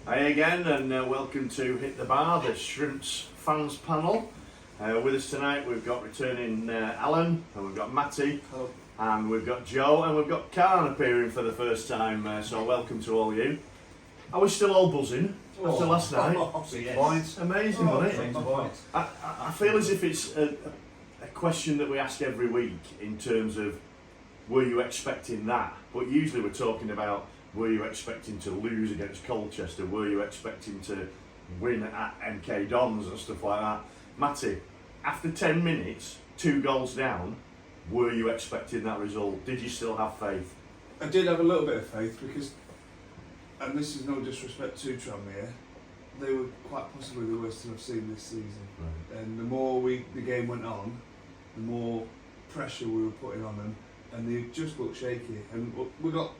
Hi again, and welcome to Hit the Bar, the Shrimps fans panel. With us tonight we've got returning Allan, and we've got Matty, Hello. and we've got Joe, and we've got Karen appearing for the first time, so welcome to all you. I was still all buzzing after last night. Points. Amazing, wasn't it? Points. I feel as if it's a question that we ask every week in terms of, were you expecting that? But usually we're talking about, were you expecting to lose against Colchester? Were you expecting to win at MK Dons and stuff like that? Matty, after 10 minutes, 2 goals down, were you expecting that result? Did you still have faith? I did have a little bit of faith because, and this is no disrespect to Tranmere, they were quite possibly the worst team I've seen this season. Right. And the more the game went on, the more pressure we were putting on them, and they just looked shaky. And we got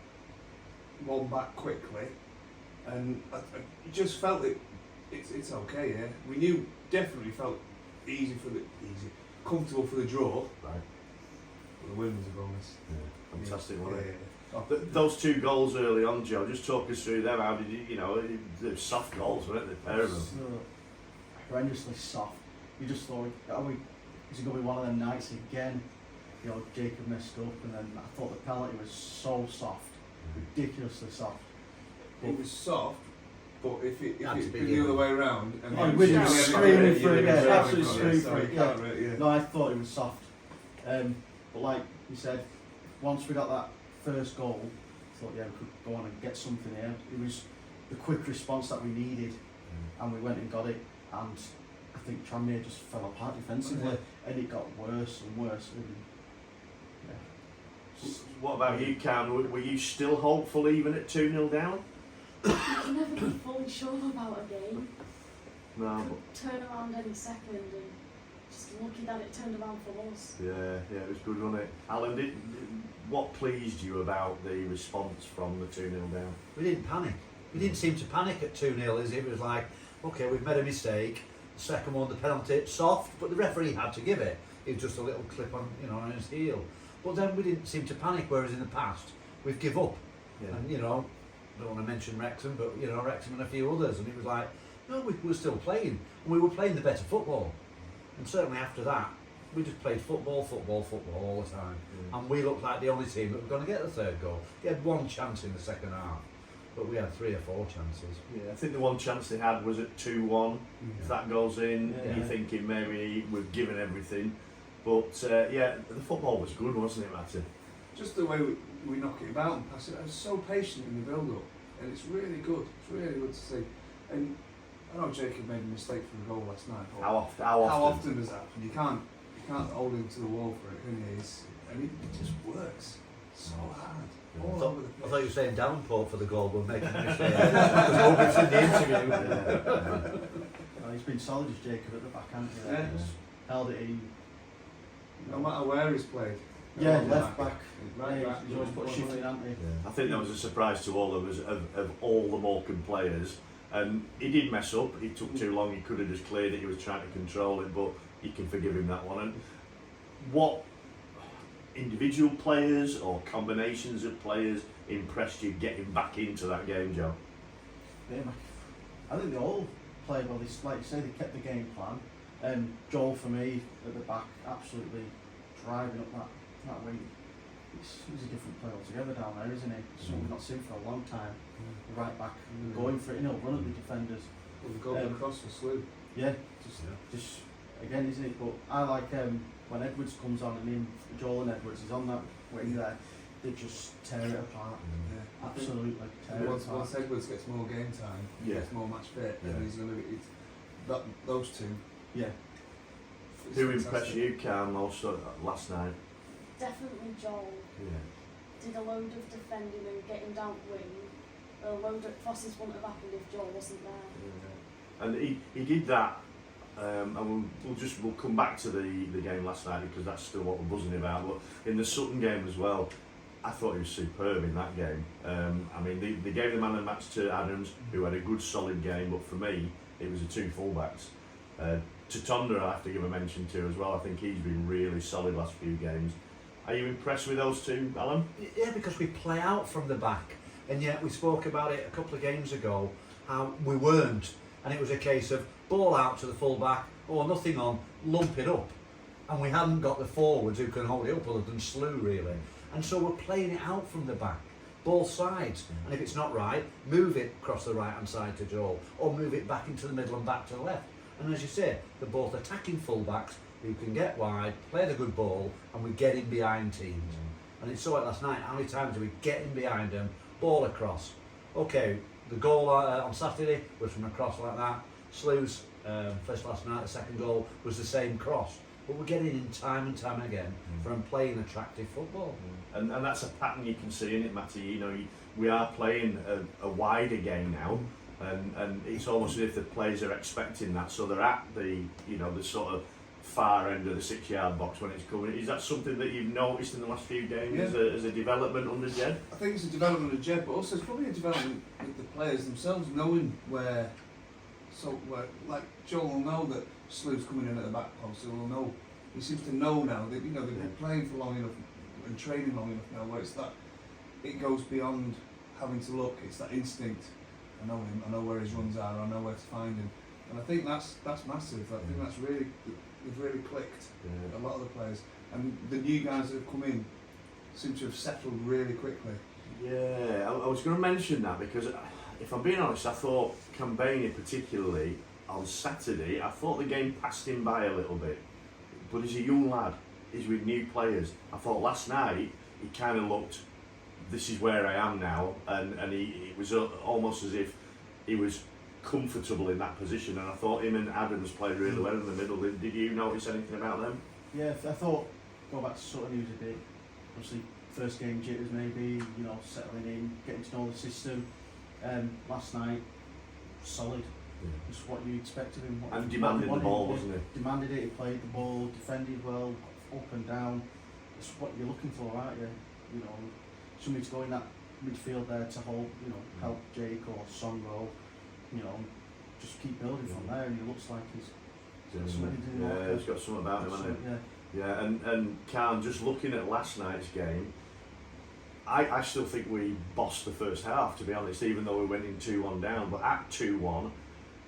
one back quickly, and I just felt it's okay. Yeah, we knew, definitely felt comfortable for the draw. Right. But the win was a bonus. Yeah. Fantastic, wasn't it? Yeah. Those 2 goals early on, Joe, just talk us through them. How did you they're soft goals, weren't they? Pair of them. So horrendously soft. You just thought, is it going to be one of them nights again? You know, Jacob messed up, and then I thought the penalty was so soft, ridiculously soft. It was soft, but if it That's had big, been the other way around, and Oh, it we'd was have just screaming for it, yeah, yeah, absolutely so screaming for you it, can't really, yeah. No, I thought it was soft. But like you said, once we got that first goal, I thought, yeah, we could go on and get something here. It was the quick response that we needed, and we went and got it. And I think Tranmere just fell apart defensively, and it got worse and worse. And, yeah. What about you, Karen? Were you still hopeful even at 2-0 down? You can never be fully sure about a game. No. Could turn around any second, and just lucky that it turned around for us. Yeah, it was good, wasn't it? Allan, what pleased you about the response from the 2-0 down? We didn't panic. We didn't seem to panic at 2-0, as it was like, okay, we've made a mistake. The second one, the penalty, soft, but the referee had to give it. It was just a little clip on, on his heel. But then we didn't seem to panic, whereas in the past, we've give up. Yeah. And, don't want to mention Wrexham, but, Wrexham and a few others. And it was like, no, we were still playing. And we were playing the better football. And certainly after that, we just played football all the time. And we looked like the only team that were going to get the 3rd goal. We had 1 chance in the second half, but we had 3 or 4 chances. Yeah, I think the one chance they had was at 2-1. If that goes in, Yeah. you're thinking maybe we've given everything. But the football was good, wasn't it, Matty? Just the way we knock it about and pass it. I was so patient in the build-up, and it's really good. It's really good to see. And I know Jacob made a mistake for the goal last night. But How often? how often does that happen? You can't hold him to the wall for it, can you? And it just works so hard. All over the I place. thought you were saying Davenport for the goal, but making a mistake. Because Obert's in the interview. Well, he's been solid as Jacob at the back, hasn't he? Yeah. Just held it in. No matter where he's played. Yeah, left back. Right Yeah, back. he's always put a shift in, hasn't he? I think that was a surprise to all of us, of all the Morecambe players. And he did mess up, he took too long, he could have just cleared it, he was trying to control it, but you can forgive him that one. And what individual players or combinations of players impressed you getting back into that game, Joe? Yeah, I think they all played well. Like you say, they kept the game plan. Joel, for me, at the back, absolutely driving up that wing. He's a different player altogether down there, isn't he? Something we've not seen for a long time. The right back, going for it, run at the defenders. Well, the goal across the slew. Yeah, just again, isn't it? But I like when Edwards comes on, and him, Joel and Edwards is on that wing there. They just tear it apart. Yeah. Absolutely tear it Once apart. Edwards gets more game time, Yeah. gets more match fit, Yeah. and he's going to be those two. Yeah. It's Who fantastic. impressed you, Karen, also last night? Definitely Joel Yeah. did a load of defending and getting down wing. A load of crosses wouldn't have happened if Joel wasn't there. And he did that, and we'll come back to the game last night because that's still what we're buzzing about. But in the Sutton game as well, I thought he was superb in that game. I mean, they gave the man of the match to Adams, who had a good solid game, but for me, it was the 2 fullbacks. Tatonda I have to give a mention to as well. I think he's been really solid last few games. Are you impressed with those two, Allan? Yeah, because we play out from the back, and yet we spoke about it a couple of games ago. how we weren't, and it was a case of ball out to the full-back, or nothing on, lump it up. And we hadn't got the forwards who can hold it up other than Slew, really. And so we're playing it out from the back, both sides. And if it's not right, move it across the right-hand side to Joel, or move it back into the middle and back to the left. And as you say, they're both attacking full-backs who can get wide, play the good ball, and we get in behind teams. And it's so like last night, how many times do we get in behind them, ball across? Okay, the goal on Saturday was from a cross like that. Slew's first last night, the second goal was the same cross. But we're getting in time and time again from playing attractive football. And that's a pattern you can see in it, Matty. You know, we are playing a wider game now, and it's almost as if the players are expecting that, so they're at the the sort of far end of the 6-yard box when it's coming. Is that something that you've noticed in the last few games as a development under Jed? I think it's a development of Jed, but also it's probably a development with the players themselves, knowing where. So, like Joel will know that Slew's coming in at the back post, so he'll know. He seems to know now that they've been playing for long enough and training long enough now, where it's that it goes beyond having to look. It's that instinct. I know him. I know where his runs are. I know where to find him. And I think that's massive. I think that's really they've really clicked. A lot of the players and the new guys that have come in seem to have settled really quickly. Yeah, I was going to mention that because, if I'm being honest, I thought Campania particularly on Saturday, I thought the game passed him by a little bit. But he's a young lad, he's with new players. I thought last night he kind of looked, this is where I am now, and it was almost as if he was comfortable in that position, and I thought him and Adams played really well in the middle. Did you notice anything about them? Yeah, I thought, go back to sort of news a bit, obviously first game jitters maybe, settling in, getting to know the system. Last night, solid. Just what you expect of him. And demanded the ball, wasn't he? Demanded it, he played the ball, defended well, up and down. It's what you're looking for, aren't you? Somebody to go in that midfield there to hold, help Jake or Songo, just keep building from there, and he looks like he's got something to do. Yeah, he's got something about him, hasn't he? Yeah, and Khan, just looking at last night's game, I still think we bossed the first half, to be honest, even though we went in 2-1 down. But at 2-1,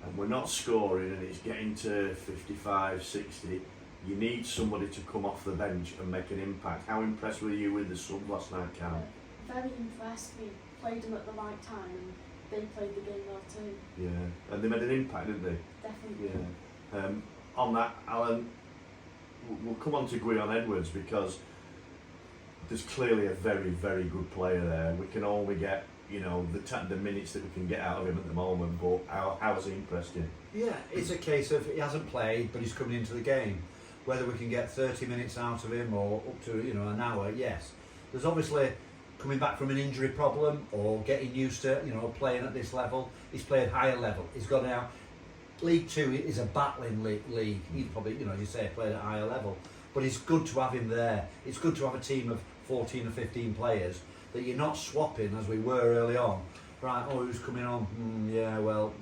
and we're not scoring, and it's getting to 55, 60, you need somebody to come off the bench and make an impact. How impressed were you with the sub last night, Cam? Very impressed. We played them at the right time, and they played the game well too. Yeah, and they made an impact, didn't they? Definitely. Yeah. On that, Allan, we'll come on to Gwion Edwards, because there's clearly a very, very good player there. We can only get, the minutes that we can get out of him at the moment, but how has he impressed you? Yeah, it's a case of he hasn't played, but he's coming into the game. Whether we can get 30 minutes out of him or up to an hour, yes. There's obviously coming back from an injury problem or getting used to playing at this level. He's played higher level. He's got out. League Two is a battling league. He's probably, as you say, played at a higher level. But it's good to have him there. It's good to have a team of 14 or 15 players that you're not swapping as we were early on. Right, who's coming on?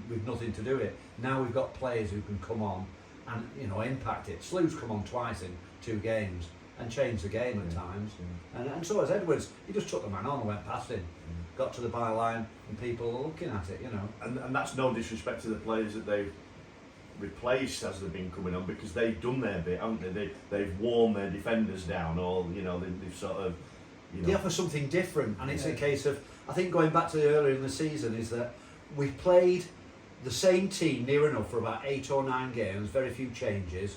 We've nothing to do it. Now we've got players who can come on and impact it. Slew's come on twice in 2 games and changed the game at times. And so has Edwards. He just took the man on and went past him. Got to the byline and people are looking at it, And that's no disrespect to the players that they've replaced as they've been coming on, because they've done their bit, haven't they? They've worn their defenders down, or they've sort of they offer something different, and it's a case of, I think, going back to earlier in the season, is that we've played the same team near enough for about 8 or 9 games, very few changes,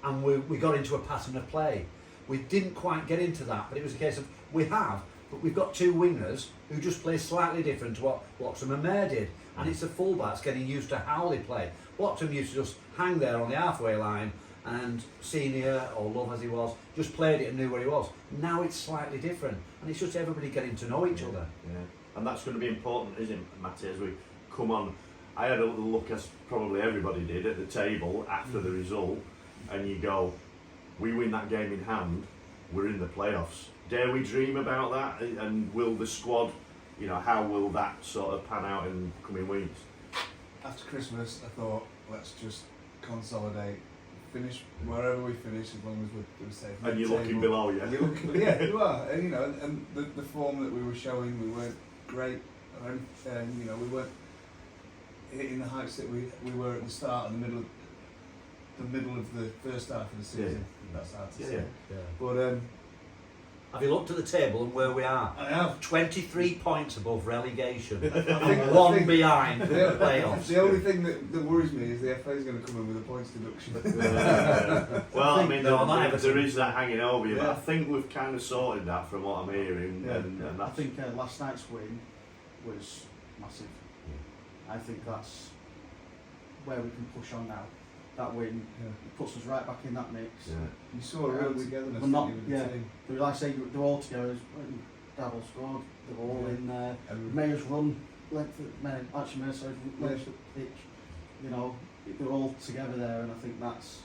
and we got into a pattern of play. We didn't quite get into that, but it was a case of but we've got 2 wingers who just play slightly different to what Bloxham and Mayor did, and it's the fullbacks getting used to how they play. Bloxham used to just hang there on the halfway line, and Senior, or Love as he was, just played it and knew where he was. Now it's slightly different, and it's just everybody getting to know each other. Yeah, and that's going to be important, isn't it, Matty, as we come on. I had a little look, as probably everybody did, at the table after the result, and you go, we win that game in hand, we're in the playoffs. Dare we dream about that? And will the squad, how will that sort of pan out in coming weeks? After Christmas, I thought, let's just consolidate, finish wherever we finish, as long as we're safe. And you're looking below, yeah? Yeah, you are. And, and the form that we were showing, we weren't great, and we weren't hitting the heights that we were at the start and the middle of the first half of the season. That's hard to say. Yeah. But Have you looked at the table and where we are? I have. 23 points above relegation. I One think behind the the playoffs. The only thing that worries me is the FA is going to come in with a points deduction. Well, I mean, No, not there is that hanging over you, but Yeah. I think we've kind of sorted that from what I'm hearing. Yeah. And I that's, think last night's win was massive. I think that's where we can push on now. That win puts us right back in that mix. yeah. You saw a real togetherness We're not- with the yeah. team. But like I say, they're all together. When Davil scored, they're all Yeah. in there. Everyone- Mayors run length of, actually Mayors length of the pitch. You know, they're all together there, and I think that's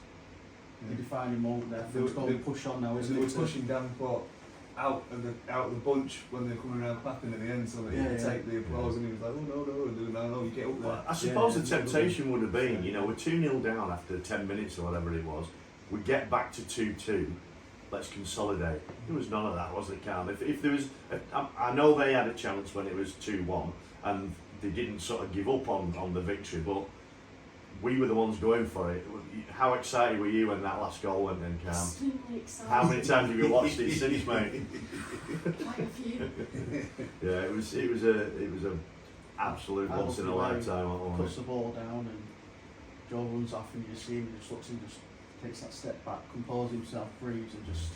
the defining moment there. For us to push on now, They isn't were it? pushing Davenport out of the bunch when they were coming around clapping at the end, so that he Yeah, could yeah. take the applause, and he was like, "Oh no, you get up there." Well, I suppose Yeah, the temptation would have been, you know, we're 2-0 down after 10 minutes or whatever it was. We get back to 2-2. Let's consolidate. There was none of that, was it, Carl? If there was, I know they had a chance when it was 2-1, and they didn't sort of give up on the victory, but we were the ones going for it. How excited were you when that last goal went in, Cam? Extremely excited. How many times have you watched it since, mate? Quite a few. Yeah, it was a absolute I once love in a the way lifetime. he puts the ball down and Joe runs off and you just see him, he just looks and just takes that step back, composes himself, breathes and just...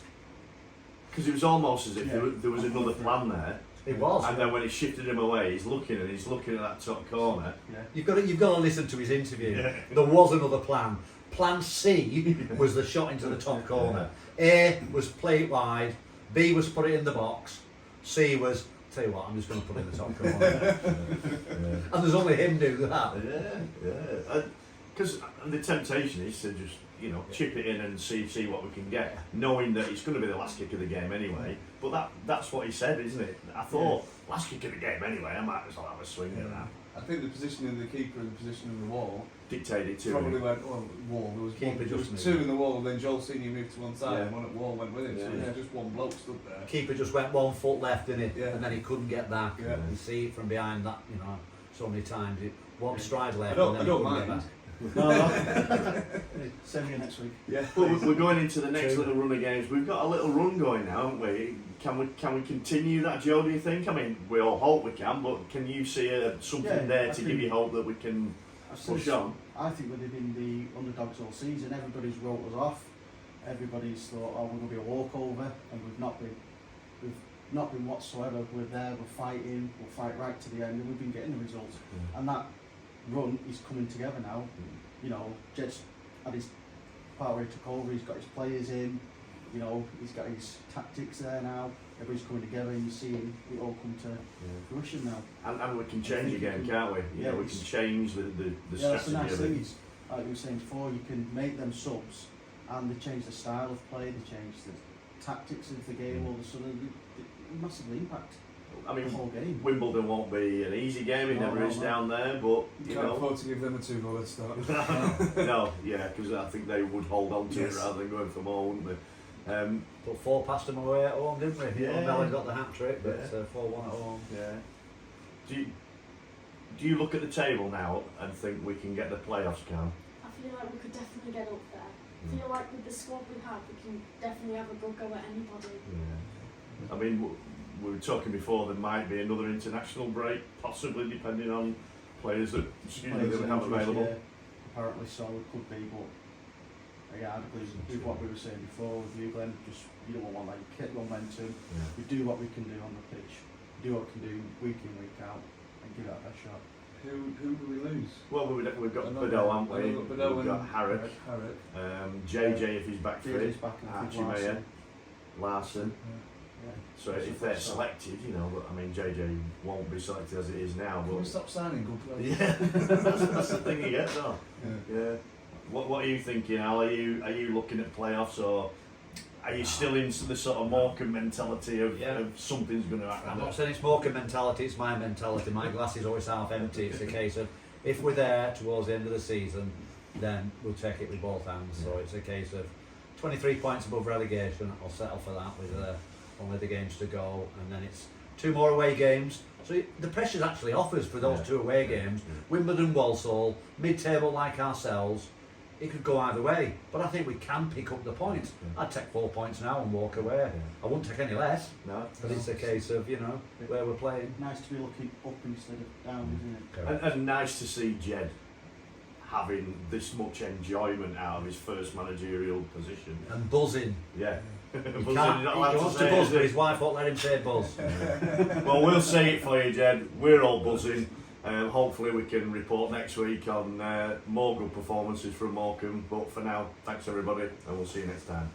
Because it was almost as if Yeah. there was another plan there. It was. And then when he shifted him away, he's looking at that top corner. Yeah. You've got to listen to his interview. Yeah. There was another plan. Plan C was the shot into the top corner. A was play it wide. B was put it in the box. C was, tell you what, I'm just going to put it in the top corner. Yeah. And there's only him do that. Yeah. Because the temptation is to just, you know, chip it in and see what we can get, knowing that it's going to be the last kick of the game anyway. But that's what he said, isn't it? I thought, last kick of the game anyway, I might as well have a swing at that. I think the position of the keeper and the position of the wall Dictate it to probably him. went wall. There was Keeper one, there was just two moved. in the wall, and then Joel Senior moved to one side, Yeah. and one at wall went with him. So Yeah. it was just one bloke stood there. Keeper just went 1 foot left in it, Yeah. and then he couldn't get back. Yeah. You see it from behind that, you know, so many times. One stride left, I don't and then he couldn't mind. get back. No. Send me next week. Yeah. But we're going into the next True. little run of games. We've got a little run going now, haven't we? Can we continue that, Joe? Do you think? I mean, we all hope we can, but can you see something Yeah, there I to think- give you hope that we can push on? I think we've been the underdogs all season. Everybody's wrote us off. Everybody's thought, oh, we're going to be a walkover, and we've not been. We've not been whatsoever. We're there. We're fighting. We'll fight right to the end, and we've been getting the results. And that run is coming together now. You know, Jed's had his part where he took over. He's got his players in. You know, he's got his tactics there now. Everybody's coming together, and you're seeing it all come to fruition now. And we can change think again, we can- can't we? You yeah, know, we it's- can change the Yeah, that's the strategy nice of thing. it. Is, like we were saying before, you can make them subs, and they change the style of play. They change the tactics of the game. All of a sudden, it massively impact I the mean, whole game. Wimbledon won't be an easy game. It No, never no, is no. down there, but You you can't know. afford to give them a 2-goal head start. No, yeah, because I think they would hold on to Yes. it rather than going for more, wouldn't they? Put 4 past them away at home, didn't we? Yeah. Melon got the hat trick, but Yeah. 4-1 at home. Yeah. Do you look at the table now and think we can get the playoffs, Cam? I feel like we could definitely get up there. I feel like with the squad we have, we can definitely have a good go at anybody. Yeah. I mean, we were talking before. There might be another international break, possibly depending on players that Players we and have injuries, available. yeah, apparently so it could be, but yeah, I believe with what we were saying before with you, Glenn, just you don't want like kick momentum. We do what we can do on the pitch, do what we can do week in, week out, and give it our best shot. Who do we lose? Well, we've got Another- Bedell, haven't we? We've got Bedell We've got and Harrick, Harrick. JJ if he's back fit, JJ's back and I think Archie Mayer, Larson. Yeah. So if they're selected, you know, but I mean JJ won't be selected as it is now. Can we But stop signing good players? yeah, that's the thing you get, though. Yeah. Yeah. What are you thinking, Al? Are you looking at playoffs, or are you still into the sort of Morecambe mentality of, Yeah. of something's going to I'm happen? not saying it's Morecambe mentality, it's my mentality. My glass is always half empty. It's a case of if we're there towards the end of the season, then we'll take it with both hands. So it's a case of 23 points above relegation. I'll settle for that with only the games to go, and then it's 2 more away games, So the pressure's actually off us for those Yeah. 2 away games. Yeah. Wimbledon, Walsall, mid-table like ourselves. It could go either way, but I think we can pick up the points. Yeah. I'd take 4 points now and walk away. Yeah. I wouldn't take any less, No. but it's a case of, you know, where we're playing. Nice to be looking up instead of down, isn't it? And nice to see Jed having this much enjoyment out of his first managerial position. And buzzing. Yeah. He Buzzing, can't, you're not he allowed wants to say buzz, it, but is his wife won't let him say buzz. it? Well, we'll say it for you, Jed. We're all buzzing. Hopefully we can report next week on more good performances from Morecambe. But for now, thanks everybody, and we'll see you next time.